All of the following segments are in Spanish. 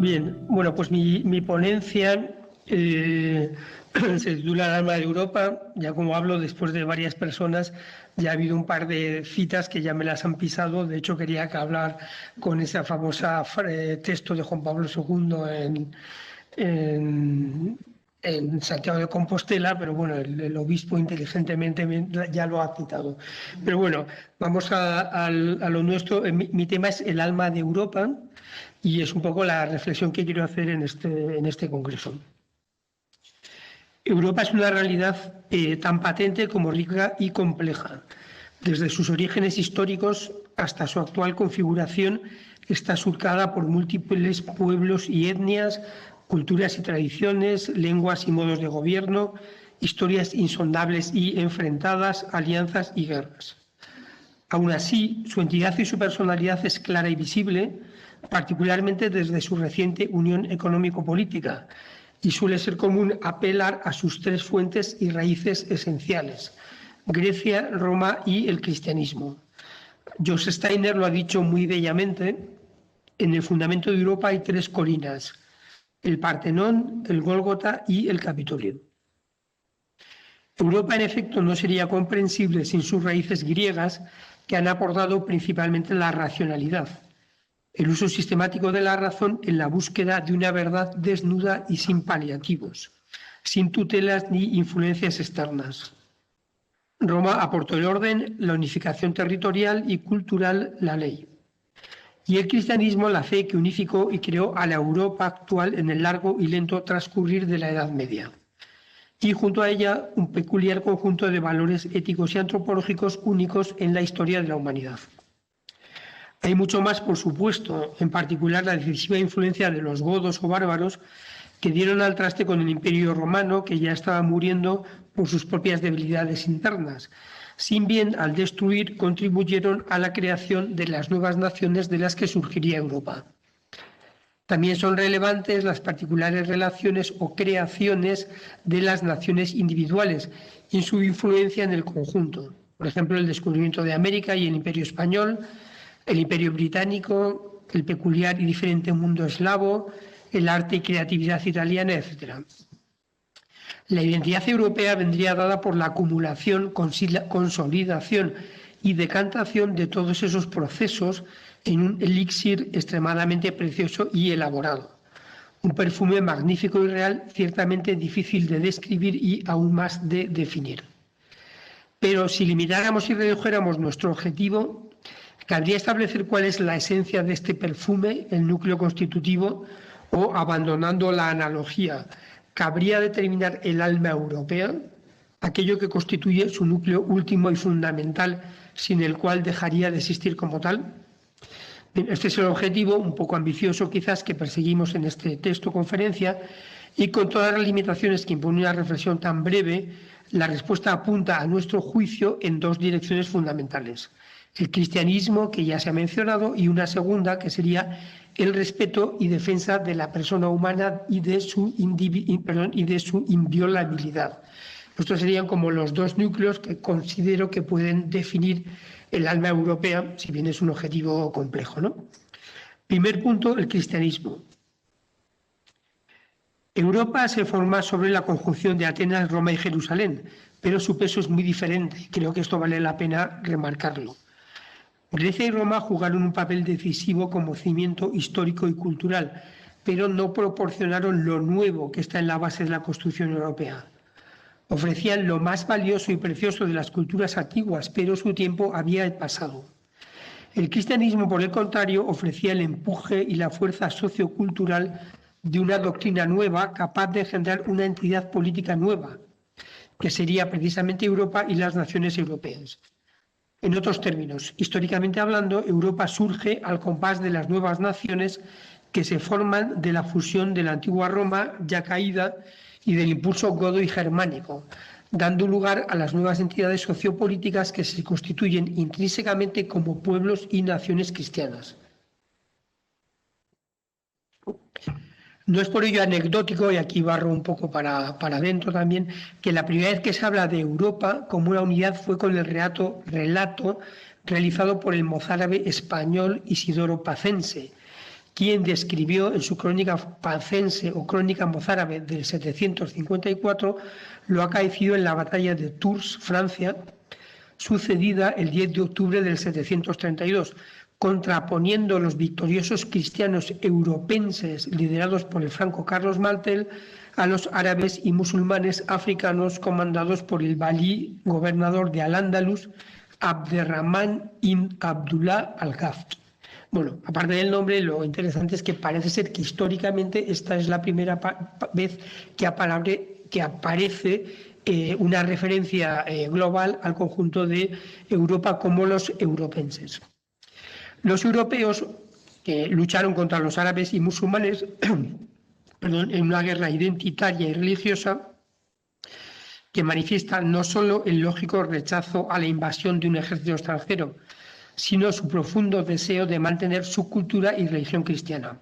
Bien, bueno, pues mi ponencia se titula El alma de Europa. Ya como hablo después de varias personas, ya ha habido un par de citas que ya me las han pisado. De hecho, quería que hablar con esa famosa texto de Juan Pablo II en Santiago de Compostela, pero bueno, el obispo inteligentemente ya lo ha citado. Pero bueno, vamos a lo nuestro. Mi tema es el alma de Europa y es un poco la reflexión que quiero hacer en este congreso. Europa es una realidad tan patente como rica y compleja. Desde sus orígenes históricos hasta su actual configuración está surcada por múltiples pueblos y etnias, culturas y tradiciones, lenguas y modos de gobierno, historias insondables y enfrentadas, alianzas y guerras. Aún así, su entidad y su personalidad es clara y visible, particularmente desde su reciente unión económico-política, y suele ser común apelar a sus tres fuentes y raíces esenciales: Grecia, Roma y el cristianismo. Joseph Steiner lo ha dicho muy bellamente: en el fundamento de Europa hay tres colinas: el Partenón, el Gólgota y el Capitolio. Europa, en efecto, no sería comprensible sin sus raíces griegas, que han aportado principalmente la racionalidad, el uso sistemático de la razón en la búsqueda de una verdad desnuda y sin paliativos, sin tutelas ni influencias externas. Roma aportó el orden, la unificación territorial y cultural, la ley. Y el cristianismo, la fe que unificó y creó a la Europa actual en el largo y lento transcurrir de la Edad Media. Y junto a ella un peculiar conjunto de valores éticos y antropológicos únicos en la historia de la humanidad. Hay mucho más, por supuesto, en particular la decisiva influencia de los godos o bárbaros que dieron al traste con el Imperio Romano, que ya estaba muriendo por sus propias debilidades internas. Sin bien, al destruir, contribuyeron a la creación de las nuevas naciones de las que surgiría Europa. También son relevantes las particulares relaciones o creaciones de las naciones individuales y su influencia en el conjunto. Por ejemplo, el descubrimiento de América y el Imperio Español, el Imperio Británico, el peculiar y diferente mundo eslavo, el arte y creatividad italiana, etc. La identidad europea vendría dada por la acumulación, consolidación y decantación de todos esos procesos en un elixir extremadamente precioso y elaborado. Un perfume magnífico y real, ciertamente difícil de describir y aún más de definir. Pero si limitáramos y redujéramos nuestro objetivo, cabría establecer cuál es la esencia de este perfume, el núcleo constitutivo, o, abandonando la analogía, cabría determinar el alma europea, aquello que constituye su núcleo último y fundamental, sin el cual dejaría de existir como tal. Este es el objetivo, un poco ambicioso quizás, que perseguimos en este texto conferencia, y con todas las limitaciones que impone una reflexión tan breve, la respuesta apunta a nuestro juicio en dos direcciones fundamentales: el cristianismo, que ya se ha mencionado, y una segunda, que sería el respeto y defensa de la persona humana y de su inviolabilidad. Estos serían como los dos núcleos que considero que pueden definir el alma europea, si bien es un objetivo complejo, ¿no? Primer punto, el cristianismo. Europa se forma sobre la conjunción de Atenas, Roma y Jerusalén, pero su peso es muy diferente. Creo que esto vale la pena remarcarlo. Grecia y Roma jugaron un papel decisivo como cimiento histórico y cultural, pero no proporcionaron lo nuevo que está en la base de la construcción europea. Ofrecían lo más valioso y precioso de las culturas antiguas, pero su tiempo había pasado. El cristianismo, por el contrario, ofrecía el empuje y la fuerza sociocultural de una doctrina nueva, capaz de generar una entidad política nueva, que sería precisamente Europa y las naciones europeas. En otros términos, históricamente hablando, Europa surge al compás de las nuevas naciones que se forman de la fusión de la antigua Roma, ya caída, y del impulso godo y germánico, dando lugar a las nuevas entidades sociopolíticas que se constituyen intrínsecamente como pueblos y naciones cristianas. No es por ello anecdótico, y aquí barro un poco para adentro también, que la primera vez que se habla de Europa como una unidad fue con el relato realizado por el mozárabe español Isidoro Pacense, quien describió en su crónica pancense o crónica mozárabe del 754 lo acaecido en la batalla de Tours, Francia, sucedida el 10 de octubre del 732, contraponiendo los victoriosos cristianos europenses liderados por el franco Carlos Martel a los árabes y musulmanes africanos comandados por el valí gobernador de Al-Ándalus, Abderrahman ibn Abdullah al-Ghaft. Bueno, aparte del nombre, lo interesante es que parece ser que históricamente esta es la primera vez que aparece una referencia global al conjunto de Europa como los europenses. Los europeos lucharon contra los árabes y musulmanes en una guerra identitaria y religiosa que manifiesta no solo el lógico rechazo a la invasión de un ejército extranjero, sino su profundo deseo de mantener su cultura y religión cristiana.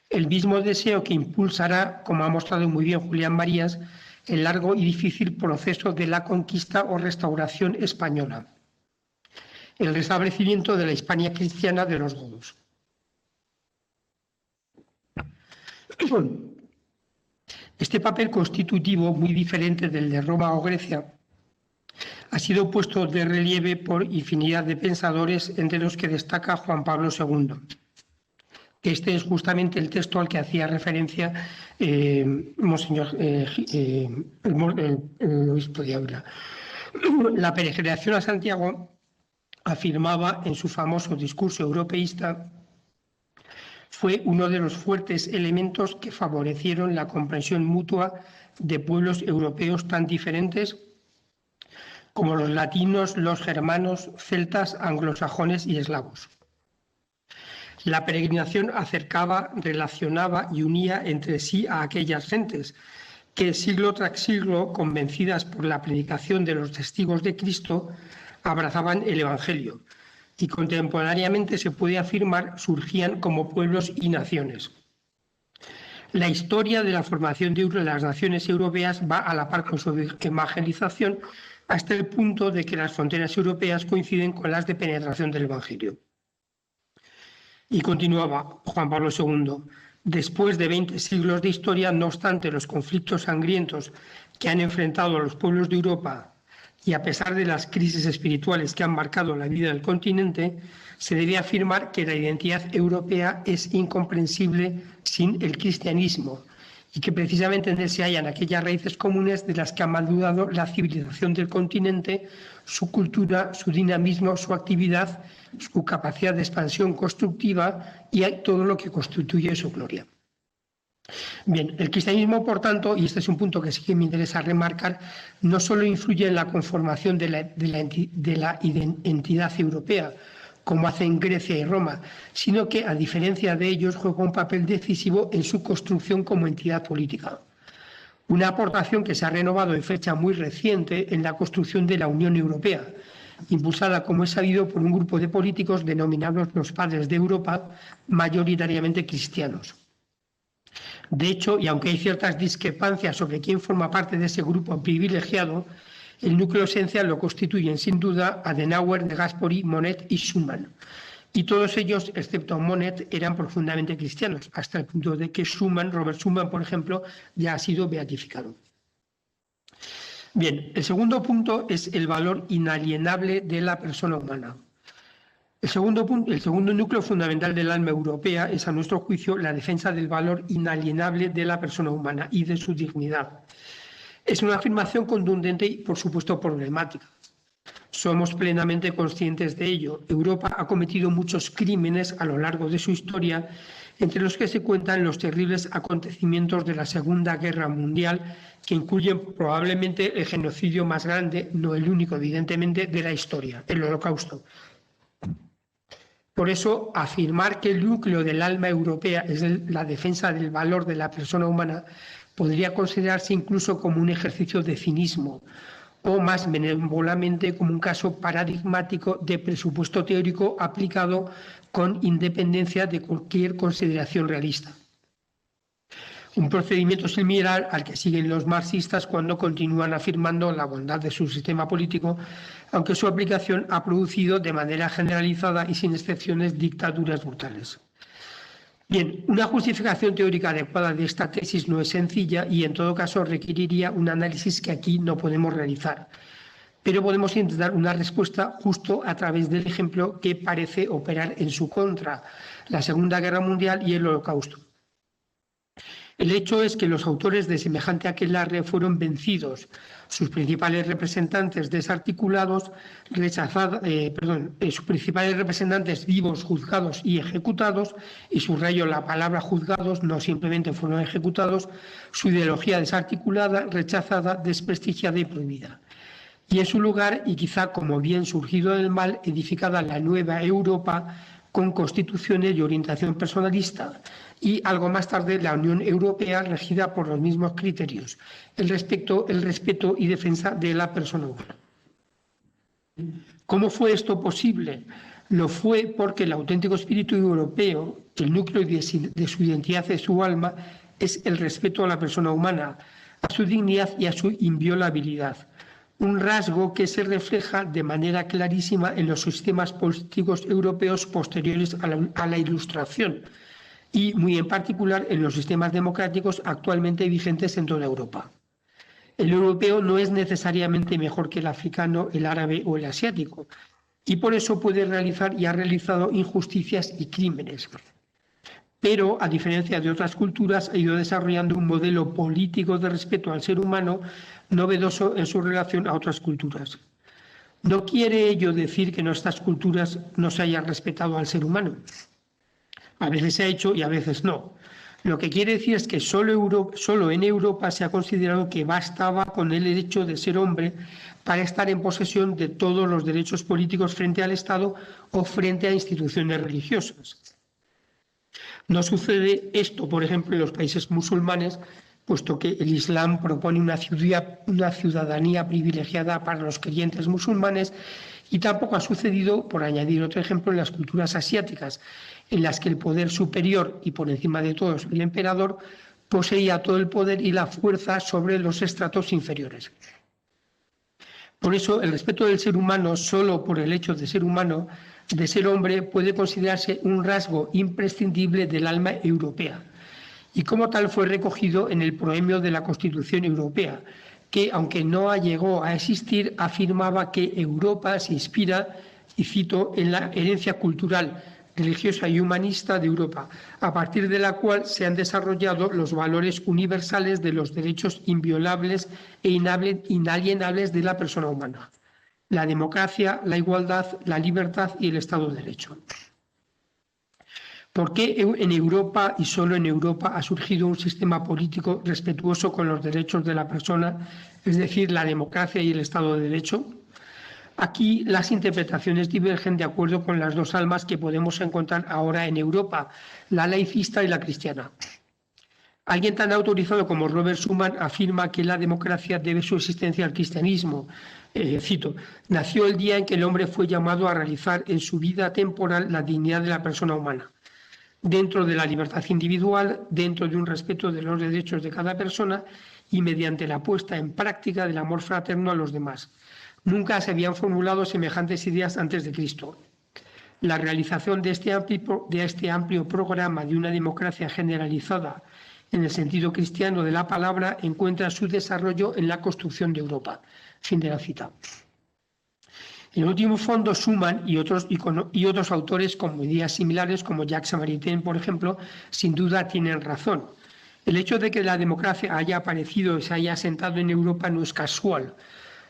El mismo deseo que impulsará, como ha mostrado muy bien Julián Marías, el largo y difícil proceso de la conquista o restauración española, el restablecimiento de la Hispania cristiana de los godos. Este papel constitutivo, muy diferente del de Roma o Grecia, ha sido puesto de relieve por infinidad de pensadores, entre los que destaca Juan Pablo II. Este es justamente el texto al que hacía referencia Monseñor el obispo de Ávila. La peregrinación a Santiago, afirmaba en su famoso discurso europeísta, fue uno de los fuertes elementos que favorecieron la comprensión mutua de pueblos europeos tan diferentes como los latinos, los germanos, celtas, anglosajones y eslavos. La peregrinación acercaba, relacionaba y unía entre sí a aquellas gentes que siglo tras siglo, convencidas por la predicación de los testigos de Cristo, abrazaban el Evangelio y contemporáneamente se puede afirmar surgían como pueblos y naciones. La historia de la formación de las naciones europeas va a la par con su evangelización hasta el punto de que las fronteras europeas coinciden con las de penetración del Evangelio. Y continuaba Juan Pablo II. Después de 20 siglos de historia, no obstante los conflictos sangrientos que han enfrentado a los pueblos de Europa y a pesar de las crisis espirituales que han marcado la vida del continente, se debe afirmar que la identidad europea es incomprensible sin el cristianismo y que precisamente en él se hallan aquellas raíces comunes de las que ha madurado la civilización del continente, su cultura, su dinamismo, su actividad, su capacidad de expansión constructiva y todo lo que constituye su gloria. Bien, el cristianismo, por tanto, y este es un punto que sí que me interesa remarcar, no solo influye en la conformación de la entidad europea, como hacen Grecia y Roma, sino que, a diferencia de ellos, juega un papel decisivo en su construcción como entidad política. Una aportación que se ha renovado en fecha muy reciente en la construcción de la Unión Europea, impulsada, como es sabido, por un grupo de políticos denominados los Padres de Europa, mayoritariamente cristianos. De hecho, y aunque hay ciertas discrepancias sobre quién forma parte de ese grupo privilegiado, el núcleo esencial lo constituyen sin duda Adenauer, de Gasperi, Monnet y Schuman. Y todos ellos, excepto Monnet, eran profundamente cristianos, hasta el punto de que Robert Schuman, por ejemplo, ya ha sido beatificado. Bien, el segundo punto es el valor inalienable de la persona humana. El segundo núcleo fundamental del alma europea es, a nuestro juicio, la defensa del valor inalienable de la persona humana y de su dignidad. Es una afirmación contundente y, por supuesto, problemática. Somos plenamente conscientes de ello. Europa ha cometido muchos crímenes a lo largo de su historia, entre los que se cuentan los terribles acontecimientos de la Segunda Guerra Mundial, que incluyen probablemente el genocidio más grande, no el único, evidentemente, de la historia, el Holocausto. Por eso, afirmar que el núcleo del alma europea es la defensa del valor de la persona humana podría considerarse incluso como un ejercicio de cinismo o, más benévolamente, como un caso paradigmático de presupuesto teórico aplicado con independencia de cualquier consideración realista. Un procedimiento similar al que siguen los marxistas cuando continúan afirmando la bondad de su sistema político, aunque su aplicación ha producido de manera generalizada y sin excepciones dictaduras brutales. Bien, una justificación teórica adecuada de esta tesis no es sencilla y en todo caso requeriría un análisis que aquí no podemos realizar. Pero podemos intentar una respuesta justo a través del ejemplo que parece operar en su contra, la Segunda Guerra Mundial y el Holocausto. El hecho es que los autores de semejante aquelarre fueron vencidos, sus principales representantes desarticulados, sus principales representantes vivos, juzgados y ejecutados, y subrayo la palabra juzgados, no simplemente fueron ejecutados, su ideología desarticulada, rechazada, desprestigiada y prohibida. Y en su lugar, y quizá como bien surgido del mal, edificada la nueva Europa con constituciones y orientación personalista, y algo más tarde la Unión Europea regida por los mismos criterios, el respeto y defensa de la persona humana. ¿Cómo fue esto posible? Lo fue porque el auténtico espíritu europeo, el núcleo de su identidad y su alma, es el respeto a la persona humana, a su dignidad y a su inviolabilidad. Un rasgo que se refleja de manera clarísima en los sistemas políticos europeos posteriores a la Ilustración y muy en particular en los sistemas democráticos actualmente vigentes en toda Europa. El europeo no es necesariamente mejor que el africano, el árabe o el asiático y por eso puede realizar y ha realizado injusticias y crímenes. Pero, a diferencia de otras culturas, ha ido desarrollando un modelo político de respeto al ser humano novedoso en su relación a otras culturas. No quiere ello decir que en estas culturas no se haya respetado al ser humano. A veces se ha hecho y a veces no. Lo que quiere decir es que solo en Europa se ha considerado que bastaba con el hecho de ser hombre para estar en posesión de todos los derechos políticos frente al Estado o frente a instituciones religiosas. No sucede esto, por ejemplo, en los países musulmanes, puesto que el Islam propone una ciudadanía privilegiada para los creyentes musulmanes, y tampoco ha sucedido, por añadir otro ejemplo, en las culturas asiáticas, en las que el poder superior y por encima de todos el emperador poseía todo el poder y la fuerza sobre los estratos inferiores. Por eso, el respeto del ser humano solo por el hecho de ser humano, de ser hombre, puede considerarse un rasgo imprescindible del alma europea. Y como tal fue recogido en el proemio de la Constitución Europea, que, aunque no llegó a existir, afirmaba que Europa se inspira, y cito, en la herencia cultural, religiosa y humanista de Europa, a partir de la cual se han desarrollado los valores universales de los derechos inviolables e inalienables de la persona humana: la democracia, la igualdad, la libertad y el Estado de Derecho. ¿Por qué en Europa y solo en Europa ha surgido un sistema político respetuoso con los derechos de la persona, es decir, la democracia y el Estado de Derecho? Aquí las interpretaciones divergen de acuerdo con las dos almas que podemos encontrar ahora en Europa, la laicista y la cristiana. Alguien tan autorizado como Robert Schuman afirma que la democracia debe su existencia al cristianismo. Cito: nació el día en que el hombre fue llamado a realizar en su vida temporal la dignidad de la persona humana, dentro de la libertad individual, dentro de un respeto de los derechos de cada persona y mediante la puesta en práctica del amor fraterno a los demás. Nunca se habían formulado semejantes ideas antes de Cristo. La realización de este amplio programa de una democracia generalizada en el sentido cristiano de la palabra encuentra su desarrollo en la construcción de Europa. Fin de la cita. En último fondo, Schuman y otros autores con ideas similares, como Jacques Samaritain, por ejemplo, sin duda tienen razón. El hecho de que la democracia haya aparecido y se haya asentado en Europa no es casual.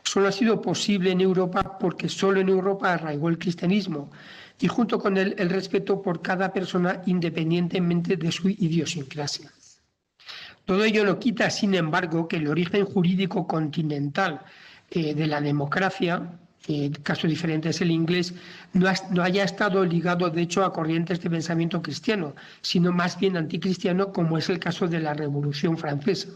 Solo ha sido posible en Europa porque solo en Europa arraigó el cristianismo y junto con él el respeto por cada persona independientemente de su idiosincrasia. Todo ello no quita, sin embargo, que el origen jurídico continental de la democracia, el caso diferente es el inglés, no haya estado ligado de hecho a corrientes de pensamiento cristiano, sino más bien anticristiano, como es el caso de la Revolución Francesa.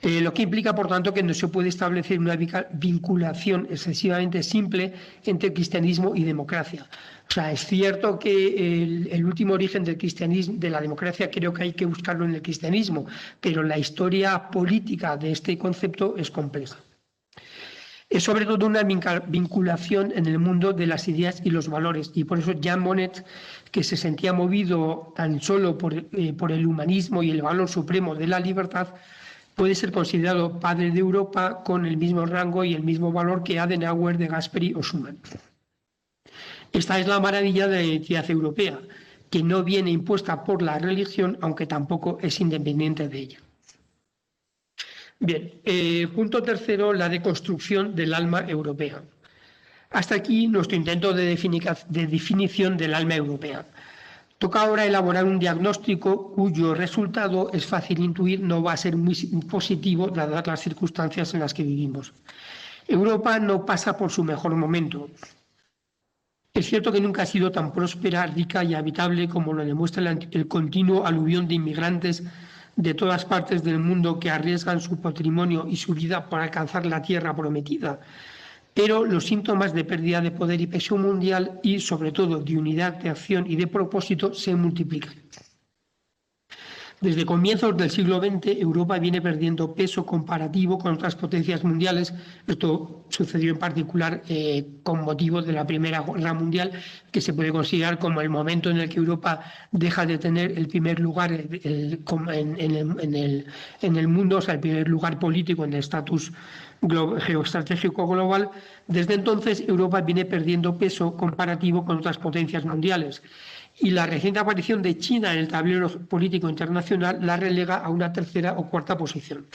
Lo que implica, por tanto, que no se puede establecer una vinculación excesivamente simple entre cristianismo y democracia. O sea, es cierto que el último origen del cristianismo, de la democracia, creo que hay que buscarlo en el cristianismo, pero la historia política de este concepto es compleja. Es sobre todo una vinculación en el mundo de las ideas y los valores, y por eso Jean Monnet, que se sentía movido tan solo por el humanismo y el valor supremo de la libertad, puede ser considerado padre de Europa con el mismo rango y el mismo valor que Adenauer, de Gasperi o Schuman. Esta es la maravilla de la identidad europea, que no viene impuesta por la religión, aunque tampoco es independiente de ella. Bien, punto tercero, la deconstrucción del alma europea. Hasta aquí nuestro intento de definición del alma europea. Toca ahora elaborar un diagnóstico cuyo resultado es fácil intuir no va a ser muy positivo dadas las circunstancias en las que vivimos. Europa no pasa por su mejor momento. Es cierto que nunca ha sido tan próspera, rica y habitable como lo demuestra el continuo aluvión de inmigrantes de todas partes del mundo que arriesgan su patrimonio y su vida por alcanzar la tierra prometida. Pero los síntomas de pérdida de poder y peso mundial y, sobre todo, de unidad de acción y de propósito se multiplican. Desde comienzos del siglo XX, Europa viene perdiendo peso comparativo con otras potencias mundiales. Esto sucedió en particular con motivo de la Primera Guerra Mundial, que se puede considerar como el momento en el que Europa deja de tener el primer lugar en el mundo, o sea, el primer lugar político en el estatus geoestratégico global. Desde entonces, Europa viene perdiendo peso comparativo con otras potencias mundiales. Y la reciente aparición de China en el tablero político internacional la relega a una tercera o cuarta posición.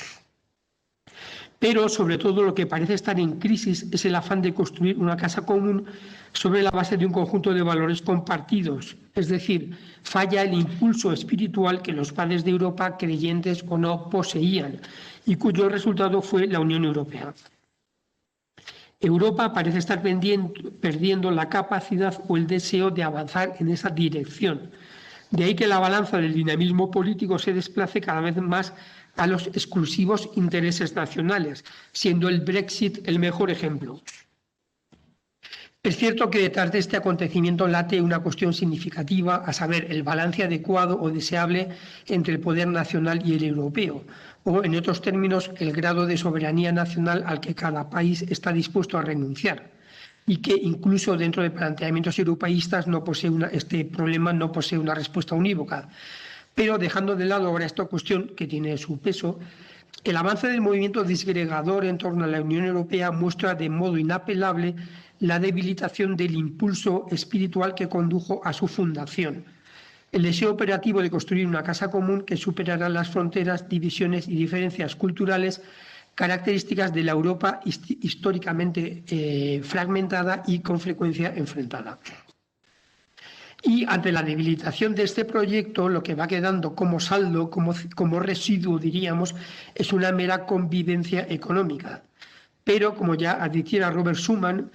Pero, sobre todo, lo que parece estar en crisis es el afán de construir una casa común sobre la base de un conjunto de valores compartidos. Es decir, falla el impulso espiritual que los padres de Europa, creyentes o no, poseían y cuyo resultado fue la Unión Europea. Europa parece estar perdiendo la capacidad o el deseo de avanzar en esa dirección. De ahí que la balanza del dinamismo político se desplace cada vez más a los exclusivos intereses nacionales, siendo el Brexit el mejor ejemplo. Es cierto que detrás de este acontecimiento late una cuestión significativa, a saber, el balance adecuado o deseable entre el poder nacional y el europeo, o, en otros términos, el grado de soberanía nacional al que cada país está dispuesto a renunciar, y que incluso dentro de planteamientos europeístas este problema no posee una respuesta unívoca. Pero dejando de lado ahora esta cuestión, que tiene su peso, el avance del movimiento disgregador en torno a la Unión Europea muestra de modo inapelable la debilitación del impulso espiritual que condujo a su fundación. El deseo operativo de construir una casa común que superara las fronteras, divisiones y diferencias culturales características de la Europa históricamente fragmentada y con frecuencia enfrentada. Y ante la debilitación de este proyecto, lo que va quedando como saldo, como residuo, diríamos, es una mera convivencia económica. Pero, como ya advirtiera Robert Schuman,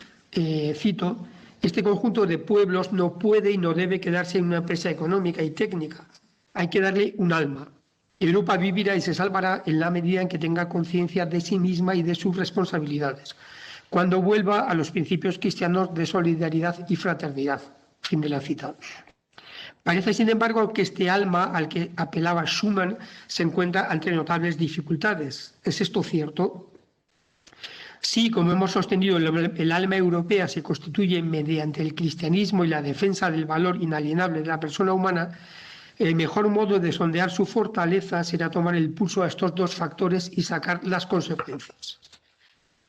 cito, este conjunto de pueblos no puede y no debe quedarse en una empresa económica y técnica. Hay que darle un alma. Europa vivirá y se salvará en la medida en que tenga conciencia de sí misma y de sus responsabilidades, cuando vuelva a los principios cristianos de solidaridad y fraternidad. Fin de la cita. Parece, sin embargo, que este alma al que apelaba Schuman se encuentra ante notables dificultades. ¿Es esto cierto? Sí, como hemos sostenido, el alma europea se constituye mediante el cristianismo y la defensa del valor inalienable de la persona humana. El mejor modo de sondear su fortaleza será tomar el pulso a estos dos factores y sacar las consecuencias.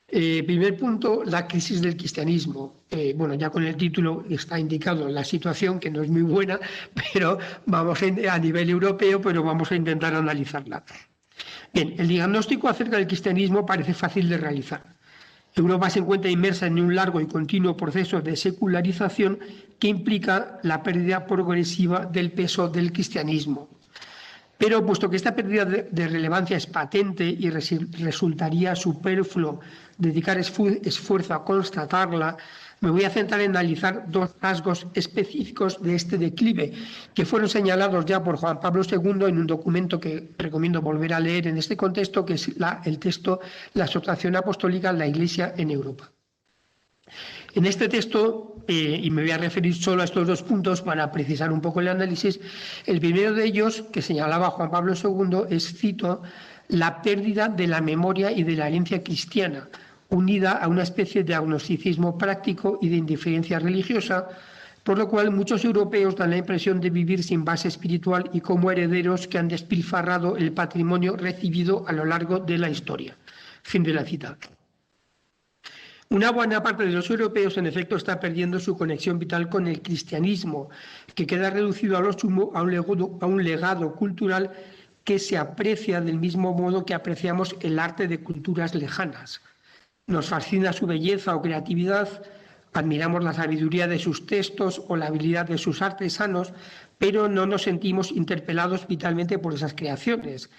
Primer punto, la crisis del cristianismo. Bueno, ya con el título está indicado la situación, que no es muy buena, pero vamos a nivel europeo, pero vamos a intentar analizarla. Bien, el diagnóstico acerca del cristianismo parece fácil de realizar. Europa se encuentra inmersa en un largo y continuo proceso de secularización que implica la pérdida progresiva del peso del cristianismo. Pero, puesto que esta pérdida de relevancia es patente y resultaría superfluo dedicar esfuerzo a constatarla, me voy a centrar en analizar dos rasgos específicos de este declive, que fueron señalados ya por Juan Pablo II en un documento que recomiendo volver a leer en este contexto, que es el texto La exhortación apostólica en la Iglesia en Europa. En este texto, y me voy a referir solo a estos dos puntos para precisar un poco el análisis, el primero de ellos, que señalaba Juan Pablo II, es, cito, la pérdida de la memoria y de la herencia cristiana, unida a una especie de agnosticismo práctico y de indiferencia religiosa, por lo cual muchos europeos dan la impresión de vivir sin base espiritual y como herederos que han despilfarrado el patrimonio recibido a lo largo de la historia. Fin de la cita. Una buena parte de los europeos, en efecto, está perdiendo su conexión vital con el cristianismo, que queda reducido a lo sumo a un legado cultural que se aprecia del mismo modo que apreciamos el arte de culturas lejanas. Nos fascina su belleza o creatividad, admiramos la sabiduría de sus textos o la habilidad de sus artesanos, pero no nos sentimos interpelados vitalmente por esas creaciones.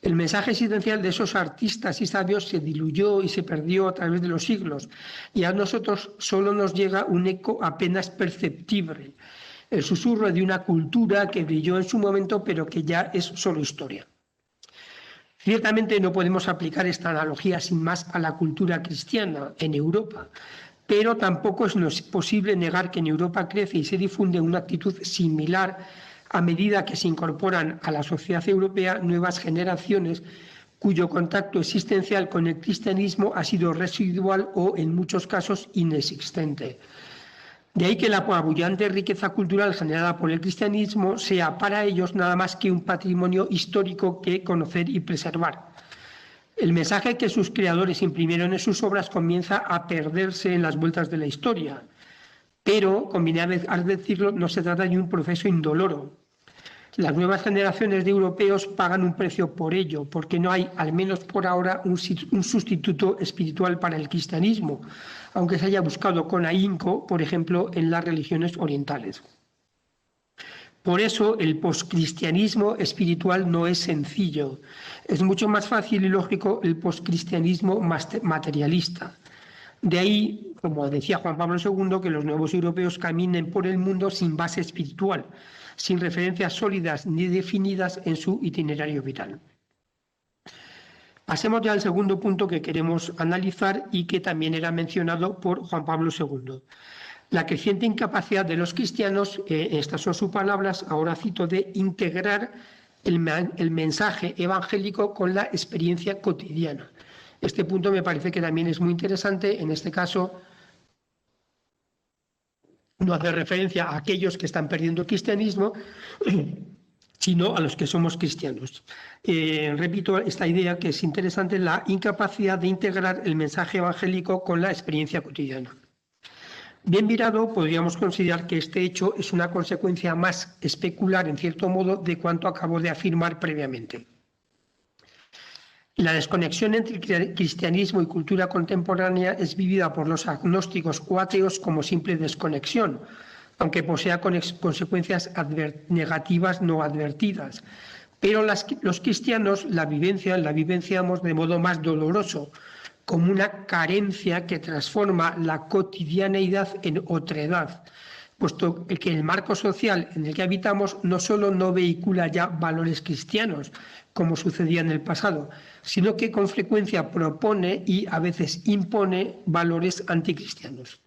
El mensaje existencial de esos artistas y sabios se diluyó y se perdió a través de los siglos, y a nosotros solo nos llega un eco apenas perceptible, el susurro de una cultura que brilló en su momento, pero que ya es solo historia. Ciertamente no podemos aplicar esta analogía sin más a la cultura cristiana en Europa, pero tampoco es posible negar que en Europa crece y se difunde una actitud similar a medida que se incorporan a la sociedad europea nuevas generaciones cuyo contacto existencial con el cristianismo ha sido residual o, en muchos casos, inexistente. De ahí que la apabullante riqueza cultural generada por el cristianismo sea para ellos nada más que un patrimonio histórico que conocer y preservar. El mensaje que sus creadores imprimieron en sus obras comienza a perderse en las vueltas de la historia, pero, conviene al decirlo, no se trata de un proceso indoloro. Las nuevas generaciones de europeos pagan un precio por ello, porque no hay, al menos por ahora, un sustituto espiritual para el cristianismo, aunque se haya buscado con ahínco, por ejemplo, en las religiones orientales. Por eso, el poscristianismo espiritual no es sencillo. Es mucho más fácil y lógico el poscristianismo materialista. De ahí, como decía Juan Pablo II, que los nuevos europeos caminen por el mundo sin base espiritual, sin referencias sólidas ni definidas en su itinerario vital. Pasemos ya al segundo punto que queremos analizar y que también era mencionado por Juan Pablo II. La creciente incapacidad de los cristianos, estas son sus palabras, ahora cito, de integrar el mensaje evangélico con la experiencia cotidiana. Este punto me parece que también es muy interesante. En este caso, no hace referencia a aquellos que están perdiendo el cristianismo, sino a los que somos cristianos. Repito esta idea que es interesante, la incapacidad de integrar el mensaje evangélico con la experiencia cotidiana. Bien mirado, podríamos considerar que este hecho es una consecuencia más especular, en cierto modo, de cuanto acabo de afirmar previamente. La desconexión entre cristianismo y cultura contemporánea es vivida por los agnósticos o ateos como simple desconexión, aunque posea consecuencias negativas no advertidas. Pero los cristianos la vivenciamos de modo más doloroso, como una carencia que transforma la cotidianeidad en otredad, puesto que el marco social en el que habitamos no solo no vehicula ya valores cristianos, como sucedía en el pasado, sino que con frecuencia propone y a veces impone valores anticristianos.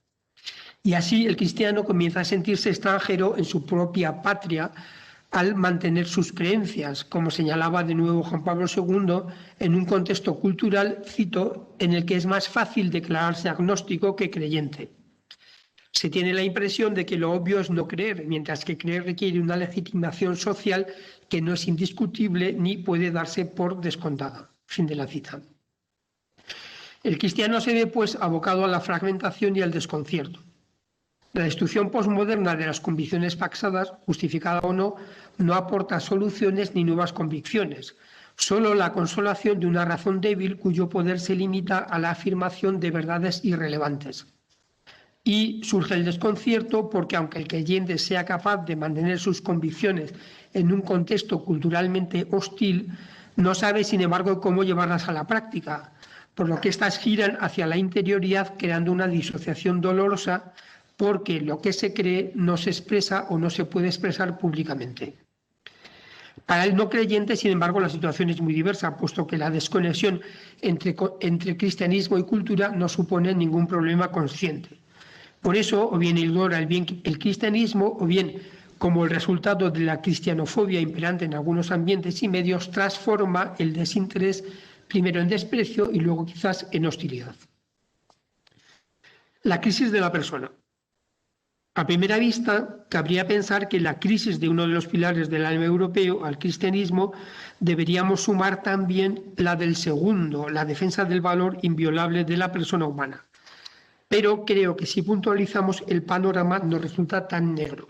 Y así el cristiano comienza a sentirse extranjero en su propia patria al mantener sus creencias, como señalaba de nuevo Juan Pablo II, en un contexto cultural, cito, en el que es más fácil declararse agnóstico que creyente. Se tiene la impresión de que lo obvio es no creer, mientras que creer requiere una legitimación social que no es indiscutible ni puede darse por descontada. Fin de la cita. El cristiano se ve, pues, abocado a la fragmentación y al desconcierto. La destrucción posmoderna de las convicciones pasadas, justificada o no, no aporta soluciones ni nuevas convicciones, solo la consolación de una razón débil cuyo poder se limita a la afirmación de verdades irrelevantes. Y surge el desconcierto porque aunque el creyente sea capaz de mantener sus convicciones en un contexto culturalmente hostil, no sabe, sin embargo, cómo llevarlas a la práctica, por lo que éstas giran hacia la interioridad creando una disociación dolorosa porque lo que se cree no se expresa o no se puede expresar públicamente. Para el no creyente, sin embargo, la situación es muy diversa, puesto que la desconexión entre cristianismo y cultura no supone ningún problema consciente. Por eso, o bien ignora el cristianismo, o bien, como el resultado de la cristianofobia imperante en algunos ambientes y medios, transforma el desinterés primero en desprecio y luego quizás en hostilidad. La crisis de la persona. A primera vista, cabría pensar que la crisis de uno de los pilares del alma europeo, al cristianismo, deberíamos sumar también la del segundo, la defensa del valor inviolable de la persona humana. Pero creo que si puntualizamos, el panorama no resulta tan negro.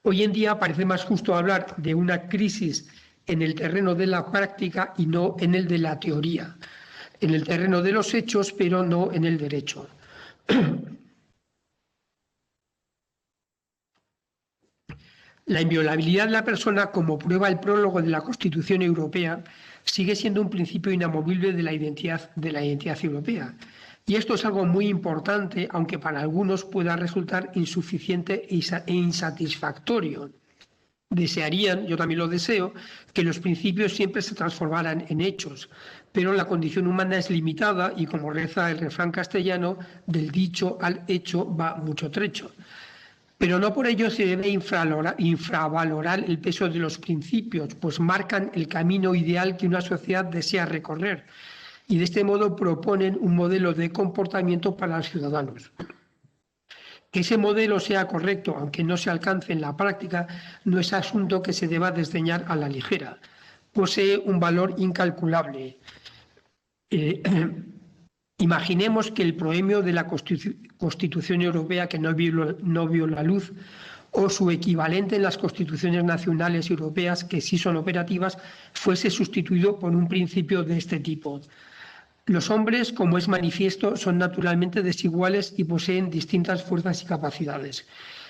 Hoy en día parece más justo hablar de una crisis en el terreno de la práctica y no en el de la teoría, en el terreno de los hechos, pero no en el derecho. La inviolabilidad de la persona, como prueba el prólogo de la Constitución Europea, sigue siendo un principio inamovible de la identidad europea. Y esto es algo muy importante, aunque para algunos pueda resultar insuficiente e insatisfactorio. Desearían, yo también lo deseo, que los principios siempre se transformaran en hechos, pero la condición humana es limitada y, como reza el refrán castellano, del dicho al hecho va mucho trecho. Pero no por ello se debe infravalorar el peso de los principios, pues marcan el camino ideal que una sociedad desea recorrer y de este modo proponen un modelo de comportamiento para los ciudadanos. Que ese modelo sea correcto, aunque no se alcance en la práctica, no es asunto que se deba desdeñar a la ligera. Posee un valor incalculable. Imaginemos que el proemio de la Constitución Europea que no vio la luz, o su equivalente en las constituciones nacionales europeas que sí son operativas, fuese sustituido por un principio de este tipo. Los hombres, como es manifiesto, son naturalmente desiguales y poseen distintas fuerzas y capacidades.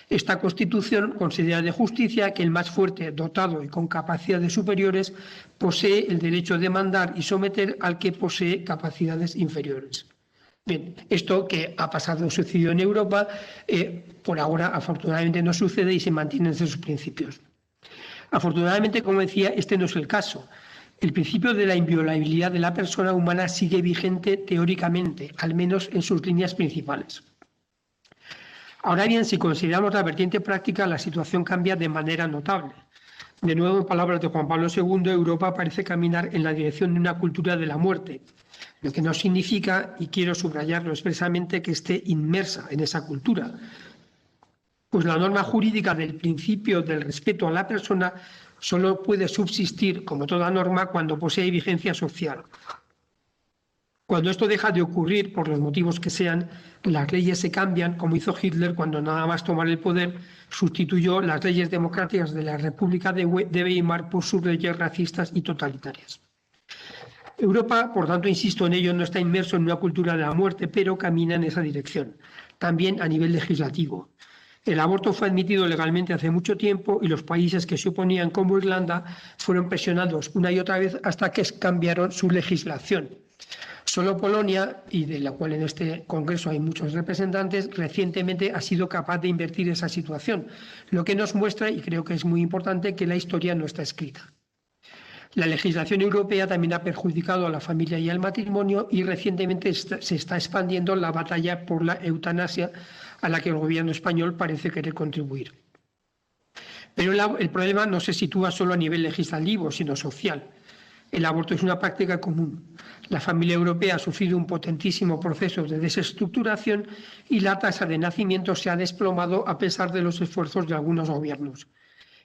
Esta Constitución considera de justicia que el más fuerte, dotado y con capacidades superiores, posee el derecho de mandar y someter al que posee capacidades inferiores. Bien, esto que ha sucedido en Europa, por ahora afortunadamente no sucede y se mantienen esos principios. Afortunadamente, como decía, este no es el caso. El principio de la inviolabilidad de la persona humana sigue vigente teóricamente, al menos en sus líneas principales. Ahora bien, si consideramos la vertiente práctica, la situación cambia de manera notable. De nuevo, en palabras de Juan Pablo II, Europa parece caminar en la dirección de una cultura de la muerte, lo que no significa, y quiero subrayarlo expresamente, que esté inmersa en esa cultura, pues la norma jurídica del principio del respeto a la persona solo puede subsistir, como toda norma, cuando posee vigencia social. Cuando esto deja de ocurrir, por los motivos que sean, las leyes se cambian, como hizo Hitler cuando nada más tomar el poder, sustituyó las leyes democráticas de la República de Weimar por sus leyes racistas y totalitarias. Europa, por tanto, insisto en ello, no está inmerso en una cultura de la muerte, pero camina en esa dirección, también a nivel legislativo. El aborto fue admitido legalmente hace mucho tiempo y los países que se oponían, como Irlanda, fueron presionados una y otra vez hasta que cambiaron su legislación. Solo Polonia, y de la cual en este Congreso hay muchos representantes, recientemente ha sido capaz de invertir esa situación, lo que nos muestra, y creo que es muy importante, que la historia no está escrita. La legislación europea también ha perjudicado a la familia y al matrimonio y recientemente se está expandiendo la batalla por la eutanasia a la que el gobierno español parece querer contribuir. Pero el problema no se sitúa solo a nivel legislativo, sino social. El aborto es una práctica común. La familia europea ha sufrido un potentísimo proceso de desestructuración y la tasa de nacimientos se ha desplomado a pesar de los esfuerzos de algunos gobiernos.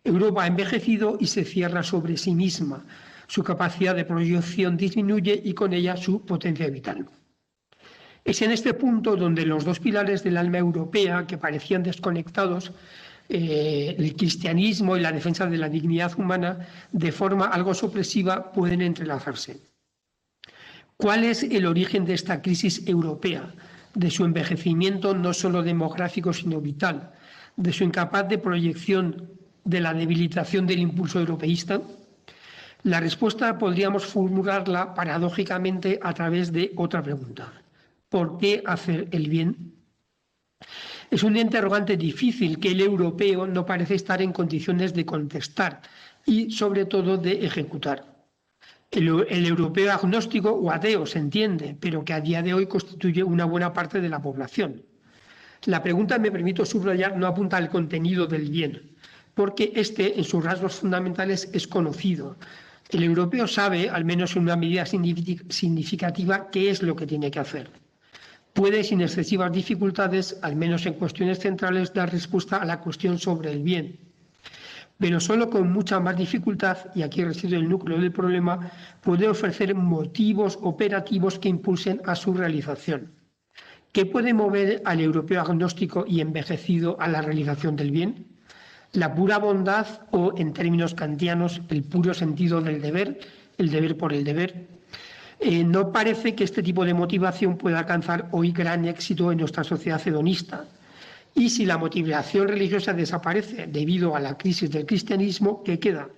Europa ha envejecido y se cierra sobre sí misma. Su capacidad de proyección disminuye y con ella su potencia vital. Es en este punto donde los dos pilares del alma europea, que parecían desconectados, el cristianismo y la defensa de la dignidad humana, de forma algo sorpresiva pueden entrelazarse. ¿Cuál es el origen de esta crisis europea? De su envejecimiento no solo demográfico sino vital, de su incapaz de proyección, de la debilitación del impulso europeísta. La respuesta podríamos formularla paradójicamente a través de otra pregunta. ¿Por qué hacer el bien? Es un interrogante difícil que el europeo no parece estar en condiciones de contestar y, sobre todo, de ejecutar. El europeo agnóstico o ateo se entiende, pero que a día de hoy constituye una buena parte de la población. La pregunta, me permito subrayar, no apunta al contenido del bien, porque este, en sus rasgos fundamentales, es conocido. El europeo sabe, al menos en una medida significativa, qué es lo que tiene que hacer. puede sin excesivas dificultades, al menos en cuestiones centrales, dar respuesta a la cuestión sobre el bien. Pero solo con mucha más dificultad, y aquí reside el núcleo del problema, puede ofrecer motivos operativos que impulsen a su realización. ¿Qué puede mover al europeo agnóstico y envejecido a la realización del bien? ¿La pura bondad o, en términos kantianos, el puro sentido del deber, el deber por el deber? No parece que este tipo de motivación pueda alcanzar hoy gran éxito en nuestra sociedad hedonista. Y si la motivación religiosa desaparece debido a la crisis del cristianismo, ¿qué queda?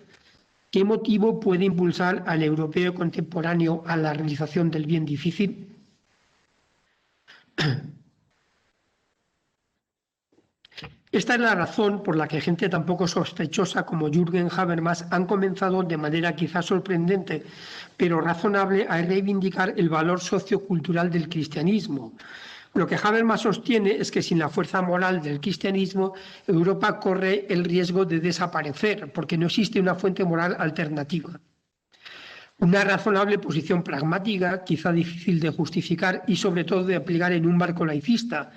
¿Qué motivo puede impulsar al europeo contemporáneo a la realización del bien difícil? Esta es la razón por la que gente tan poco sospechosa como Jürgen Habermas han comenzado de manera quizás sorprendente, pero razonable, a reivindicar el valor sociocultural del cristianismo. Lo que Habermas sostiene es que sin la fuerza moral del cristianismo, Europa corre el riesgo de desaparecer, porque no existe una fuente moral alternativa. Una razonable posición pragmática, quizá difícil de justificar y sobre todo de aplicar en un marco laicista,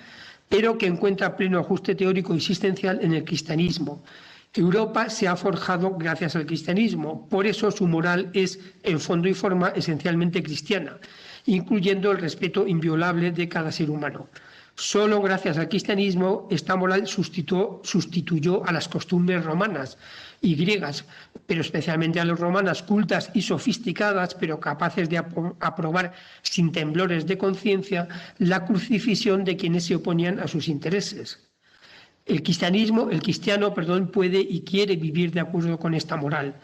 pero que encuentra pleno ajuste teórico existencial en el cristianismo. Europa se ha forjado gracias al cristianismo, por eso su moral es, en fondo y forma, esencialmente cristiana, incluyendo el respeto inviolable de cada ser humano. Solo gracias al cristianismo esta moral sustituyó a las costumbres romanas y griegas, pero especialmente a las romanas cultas y sofisticadas, pero capaces de aprobar sin temblores de conciencia la crucifixión de quienes se oponían a sus intereses. El cristiano, puede y quiere vivir de acuerdo con esta moral.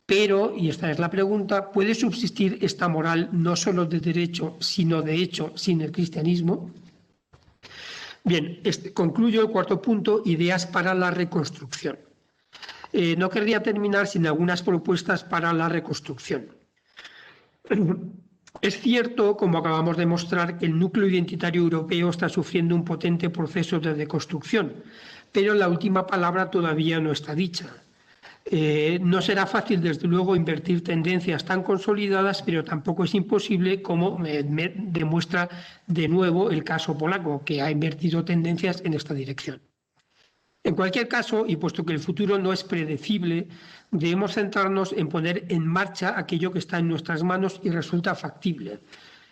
Pero, y esta es la pregunta, ¿puede subsistir esta moral no solo de derecho, sino de hecho sin el cristianismo? Bien, concluyo el cuarto punto, ideas para la reconstrucción. No querría terminar sin algunas propuestas para la reconstrucción. Es cierto, como acabamos de mostrar, que el núcleo identitario europeo está sufriendo un potente proceso de deconstrucción, pero la última palabra todavía no está dicha. No será fácil, desde luego, invertir tendencias tan consolidadas, pero tampoco es imposible, como demuestra de nuevo el caso polaco, que ha invertido tendencias en esta dirección. En cualquier caso, y puesto que el futuro no es predecible, debemos centrarnos en poner en marcha aquello que está en nuestras manos y resulta factible.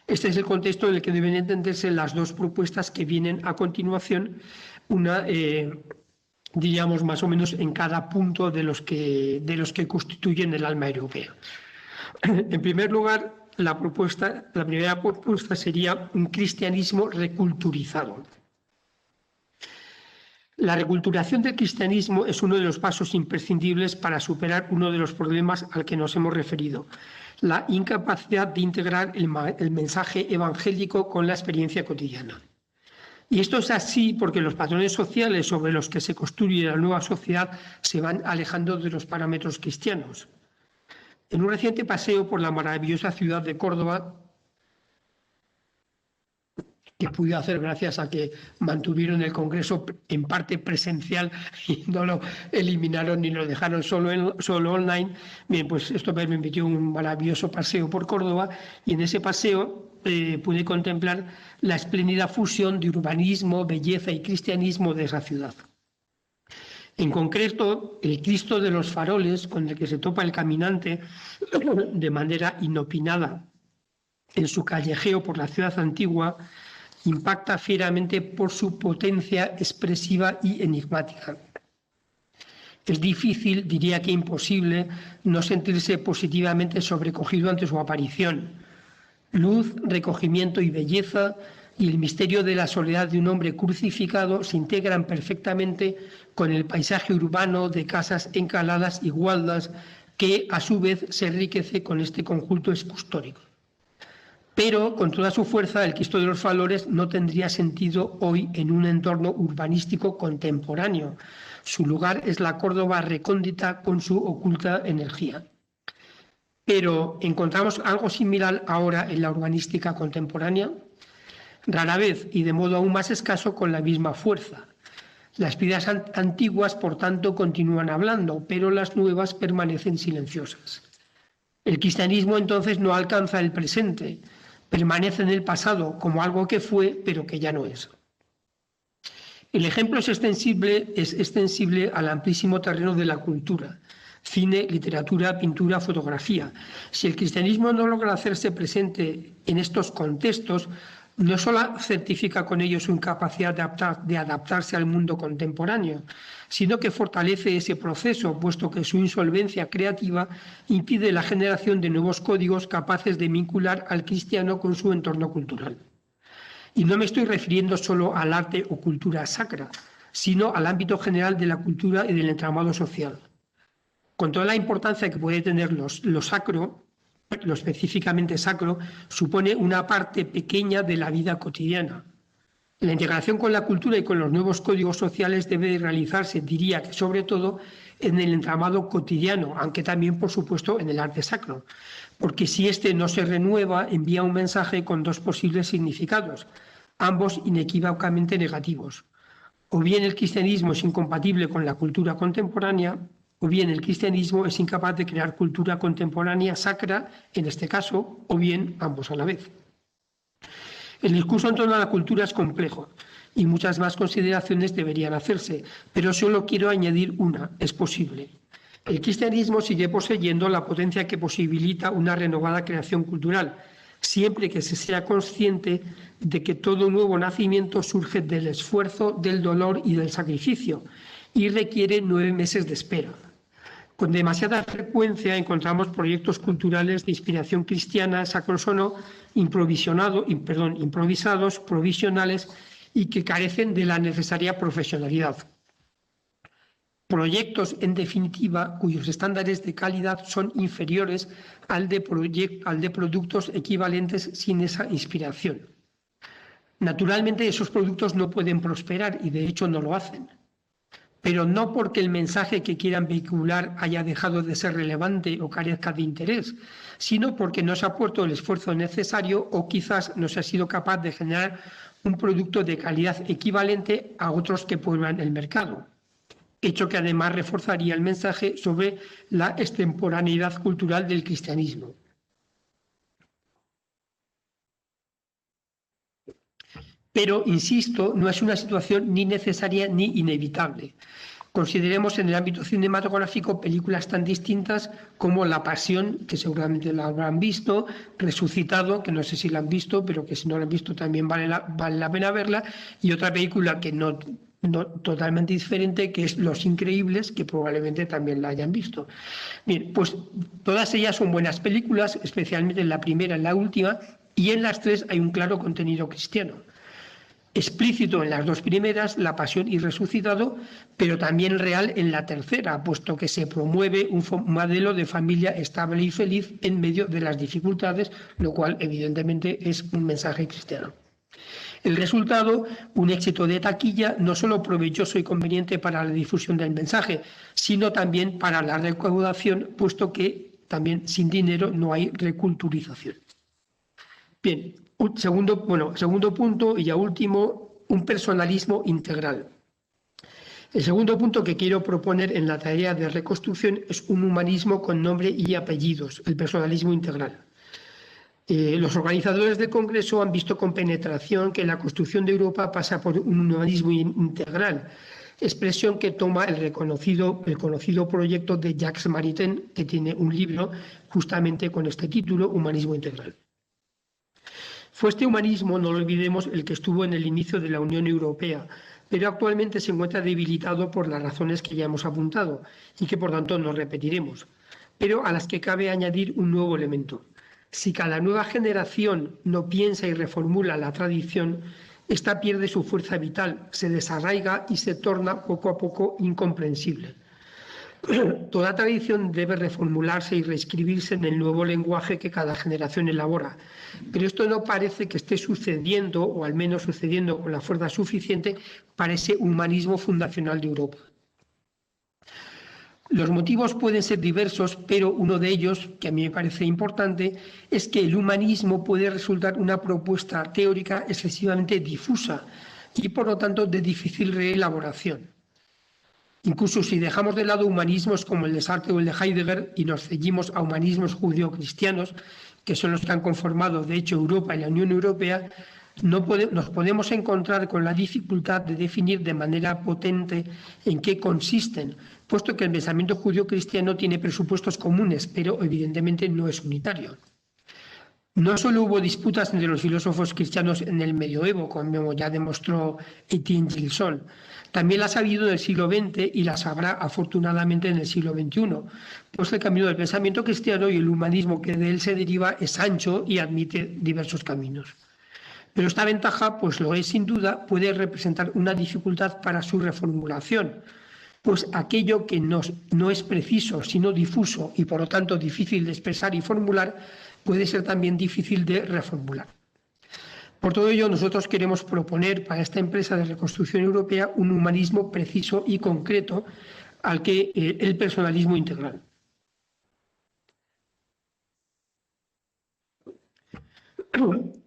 Este es el contexto en el que deben entenderse las dos propuestas que vienen a continuación, una diríamos más o menos en cada punto de los que constituyen el alma europea. En primer lugar, la primera propuesta sería un cristianismo reculturizado. La reculturación del cristianismo es uno de los pasos imprescindibles para superar uno de los problemas al que nos hemos referido, la incapacidad de integrar el mensaje evangélico con la experiencia cotidiana. Y esto es así porque los patrones sociales sobre los que se construye la nueva sociedad se van alejando de los parámetros cristianos. En un reciente paseo por la maravillosa ciudad de Córdoba, que pude hacer gracias a que mantuvieron el Congreso en parte presencial y no lo eliminaron ni lo dejaron solo online, bien, pues esto me permitió un maravilloso paseo por Córdoba, y en ese paseo pude contemplar la espléndida fusión de urbanismo, belleza y cristianismo de esa ciudad. En concreto, el Cristo de los faroles, con el que se topa el caminante de manera inopinada en su callejeo por la ciudad antigua, impacta fieramente por su potencia expresiva y enigmática. Es difícil, diría que imposible, no sentirse positivamente sobrecogido ante su aparición. Luz, recogimiento y belleza y el misterio de la soledad de un hombre crucificado se integran perfectamente con el paisaje urbano de casas encaladas y gualdas que a su vez se enriquece con este conjunto escultórico. Pero con toda su fuerza el Cristo de los Faroles no tendría sentido hoy en un entorno urbanístico contemporáneo. Su lugar es la Córdoba recóndita con su oculta energía. Pero ¿encontramos algo similar ahora en la urbanística contemporánea? Rara vez, y de modo aún más escaso con la misma fuerza. Las vidas antiguas, por tanto, continúan hablando, pero las nuevas permanecen silenciosas. El cristianismo entonces no alcanza el presente, permanece en el pasado como algo que fue, pero que ya no es. El ejemplo es extensible al amplísimo terreno de la cultura: cine, literatura, pintura, fotografía. Si el cristianismo no logra hacerse presente en estos contextos, no solo certifica con ello su incapacidad de adaptarse al mundo contemporáneo, sino que fortalece ese proceso, puesto que su insolvencia creativa impide la generación de nuevos códigos capaces de vincular al cristiano con su entorno cultural. Y no me estoy refiriendo solo al arte o cultura sacra, sino al ámbito general de la cultura y del entramado social. Con toda la importancia que puede tener lo sacro, lo específicamente sacro, supone una parte pequeña de la vida cotidiana. La integración con la cultura y con los nuevos códigos sociales debe realizarse, diría que sobre todo, en el entramado cotidiano, aunque también, por supuesto, en el arte sacro, porque si éste no se renueva, envía un mensaje con dos posibles significados, ambos inequívocamente negativos. O bien el cristianismo es incompatible con la cultura contemporánea, o bien el cristianismo es incapaz de crear cultura contemporánea sacra, en este caso, o bien ambos a la vez. El discurso en torno a la cultura es complejo y muchas más consideraciones deberían hacerse, pero solo quiero añadir una: es posible. El cristianismo sigue poseyendo la potencia que posibilita una renovada creación cultural, siempre que se sea consciente de que todo nuevo nacimiento surge del esfuerzo, del dolor y del sacrificio, y requiere 9 meses de espera. Con demasiada frecuencia encontramos proyectos culturales de inspiración cristiana, sacrosono, improvisados, provisionales y que carecen de la necesaria profesionalidad. Proyectos, en definitiva, cuyos estándares de calidad son inferiores al de productos equivalentes sin esa inspiración. Naturalmente, esos productos no pueden prosperar y, de hecho, no lo hacen. Pero no porque el mensaje que quieran vehicular haya dejado de ser relevante o carezca de interés, sino porque no se ha puesto el esfuerzo necesario o quizás no se ha sido capaz de generar un producto de calidad equivalente a otros que pueblan el mercado, hecho que además reforzaría el mensaje sobre la extemporaneidad cultural del cristianismo. Pero, insisto, no es una situación ni necesaria ni inevitable. Consideremos en el ámbito cinematográfico películas tan distintas como La Pasión, que seguramente la habrán visto, Resucitado, que no sé si la han visto, pero que si no la han visto también vale la pena verla, y otra película que no totalmente diferente, que es Los Increíbles, que probablemente también la hayan visto. Bien, pues todas ellas son buenas películas, especialmente en la primera y en la última, y en las tres hay un claro contenido cristiano. Explícito en las dos primeras, La Pasión y Resucitado, pero también real en la tercera, puesto que se promueve un modelo de familia estable y feliz en medio de las dificultades, lo cual evidentemente es un mensaje cristiano. El resultado, un éxito de taquilla, no solo provechoso y conveniente para la difusión del mensaje, sino también para la recaudación, puesto que también sin dinero no hay reculturización. Bien, segundo punto y ya último, un personalismo integral. El segundo punto que quiero proponer en la tarea de reconstrucción es un humanismo con nombre y apellidos, el personalismo integral. Los organizadores del Congreso han visto con penetración que la construcción de Europa pasa por un humanismo integral, expresión que toma el conocido proyecto de Jacques Maritain, que tiene un libro justamente con este título, Humanismo Integral. Fue este humanismo, no lo olvidemos, el que estuvo en el inicio de la Unión Europea, pero actualmente se encuentra debilitado por las razones que ya hemos apuntado y que por tanto no repetiremos, pero a las que cabe añadir un nuevo elemento. Si cada nueva generación no piensa y reformula la tradición, ésta pierde su fuerza vital, se desarraiga y se torna poco a poco incomprensible. Toda tradición debe reformularse y reescribirse en el nuevo lenguaje que cada generación elabora, pero esto no parece que esté sucediendo, o al menos sucediendo con la fuerza suficiente, para ese humanismo fundacional de Europa. Los motivos pueden ser diversos, pero uno de ellos, que a mí me parece importante, es que el humanismo puede resultar una propuesta teórica excesivamente difusa y, por lo tanto, de difícil reelaboración. Incluso si dejamos de lado humanismos como el de Sartre o el de Heidegger y nos ceñimos a humanismos judeocristianos, que son los que han conformado, de hecho, Europa y la Unión Europea, nos podemos encontrar con la dificultad de definir de manera potente en qué consisten, puesto que el pensamiento judío-cristiano tiene presupuestos comunes, pero evidentemente no es unitario. No solo hubo disputas entre los filósofos cristianos en el medioevo, como ya demostró Etienne Gilson, también las ha habido en el siglo XX y las habrá afortunadamente en el siglo XXI, pues el camino del pensamiento cristiano y el humanismo que de él se deriva es ancho y admite diversos caminos. Pero esta ventaja, pues lo es sin duda, puede representar una dificultad para su reformulación, pues aquello que no es preciso, sino difuso y por lo tanto difícil de expresar y formular, puede ser también difícil de reformular. Por todo ello, nosotros queremos proponer para esta empresa de reconstrucción europea un humanismo preciso y concreto al que el personalismo integral.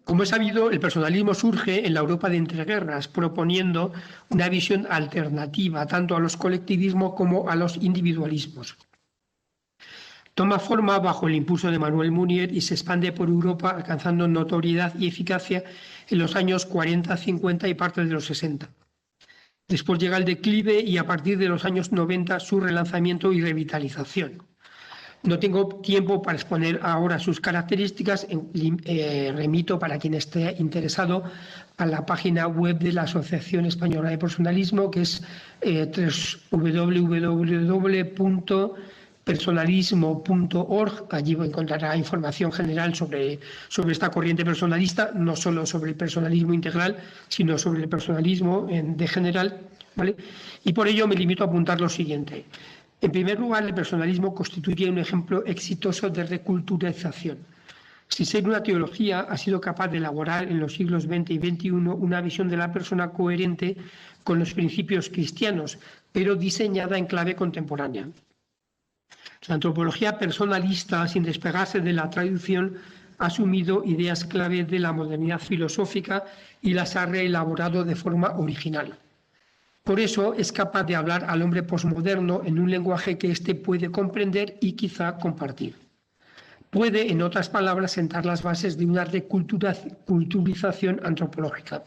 Como es sabido, el personalismo surge en la Europa de entreguerras, proponiendo una visión alternativa tanto a los colectivismos como a los individualismos. Toma forma bajo el impulso de Manuel Munier y se expande por Europa alcanzando notoriedad y eficacia en los años 40, 50 y parte de los 60. Después llega el declive y a partir de los años 90 su relanzamiento y revitalización. No tengo tiempo para exponer ahora sus características, remito para quien esté interesado a la página web de la Asociación Española de Personalismo, que es www.personalismo.org. Allí encontrará información general sobre esta corriente personalista, no solo sobre el personalismo integral, sino sobre el personalismo de general, ¿vale? Y por ello me limito a apuntar lo siguiente. En primer lugar, el personalismo constituye un ejemplo exitoso de reculturalización. Sin ser una teología, ha sido capaz de elaborar en los siglos XX y XXI una visión de la persona coherente con los principios cristianos, pero diseñada en clave contemporánea. La antropología personalista, sin despegarse de la tradición, ha asumido ideas clave de la modernidad filosófica y las ha reelaborado de forma original. Por eso es capaz de hablar al hombre posmoderno en un lenguaje que éste puede comprender y quizá compartir. Puede, en otras palabras, sentar las bases de una reculturización antropológica.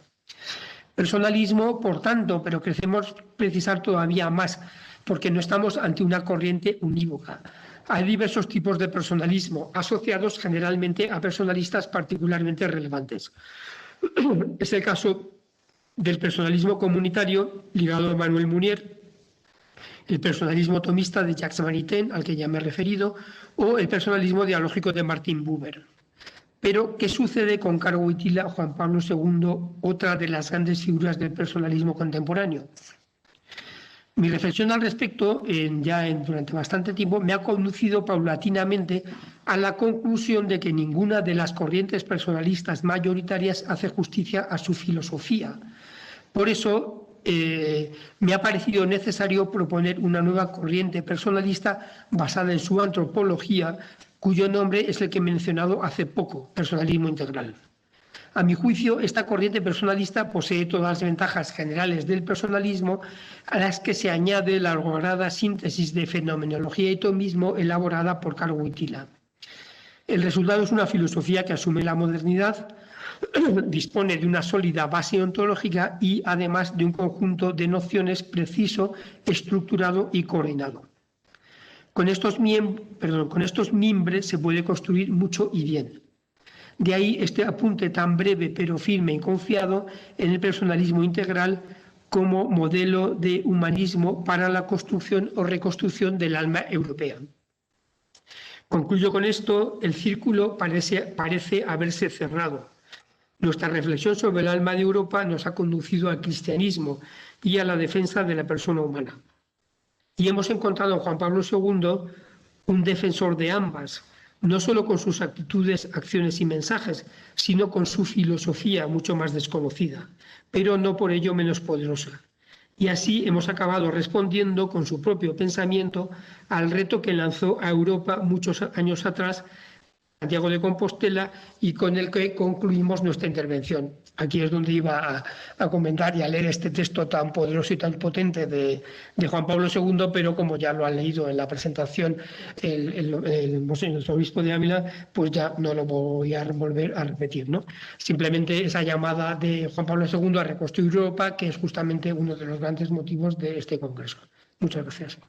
Personalismo, por tanto, pero queremos precisar todavía más, porque no estamos ante una corriente unívoca. Hay diversos tipos de personalismo, asociados generalmente a personalistas particularmente relevantes. Es el caso del personalismo comunitario, ligado a Manuel Munier, el personalismo tomista de Jacques Maritain, al que ya me he referido, o el personalismo dialógico de Martin Buber. Pero, ¿qué sucede con Karl Wojtyla, Juan Pablo II, otra de las grandes figuras del personalismo contemporáneo? Mi reflexión al respecto, durante bastante tiempo, me ha conducido paulatinamente a la conclusión de que ninguna de las corrientes personalistas mayoritarias hace justicia a su filosofía. Por eso me ha parecido necesario proponer una nueva corriente personalista basada en su antropología, cuyo nombre es el que he mencionado hace poco, personalismo integral. A mi juicio, esta corriente personalista posee todas las ventajas generales del personalismo, a las que se añade la lograda síntesis de fenomenología y tomismo elaborada por Karl Wojtyla. El resultado es una filosofía que asume la modernidad, dispone de una sólida base ontológica y además de un conjunto de nociones preciso, estructurado y coordinado. Con estos mimbres se puede construir mucho y bien. De ahí este apunte tan breve pero firme y confiado en el personalismo integral como modelo de humanismo para la construcción o reconstrucción del alma europea. Concluyo con esto, el círculo parece haberse cerrado. Nuestra reflexión sobre el alma de Europa nos ha conducido al cristianismo y a la defensa de la persona humana. Y hemos encontrado en Juan Pablo II un defensor de ambas, no solo con sus actitudes, acciones y mensajes, sino con su filosofía mucho más desconocida, pero no por ello menos poderosa. Y así hemos acabado respondiendo con su propio pensamiento al reto que lanzó a Europa muchos años atrás Santiago de Compostela y con el que concluimos nuestra intervención. Aquí es donde iba a comentar y a leer este texto tan poderoso y tan potente de Juan Pablo II, pero como ya lo han leído en la presentación el obispo de Ávila, pues ya no lo voy a volver a repetir, ¿no? Simplemente esa llamada de Juan Pablo II a reconstruir Europa, que es justamente uno de los grandes motivos de este congreso. Muchas gracias.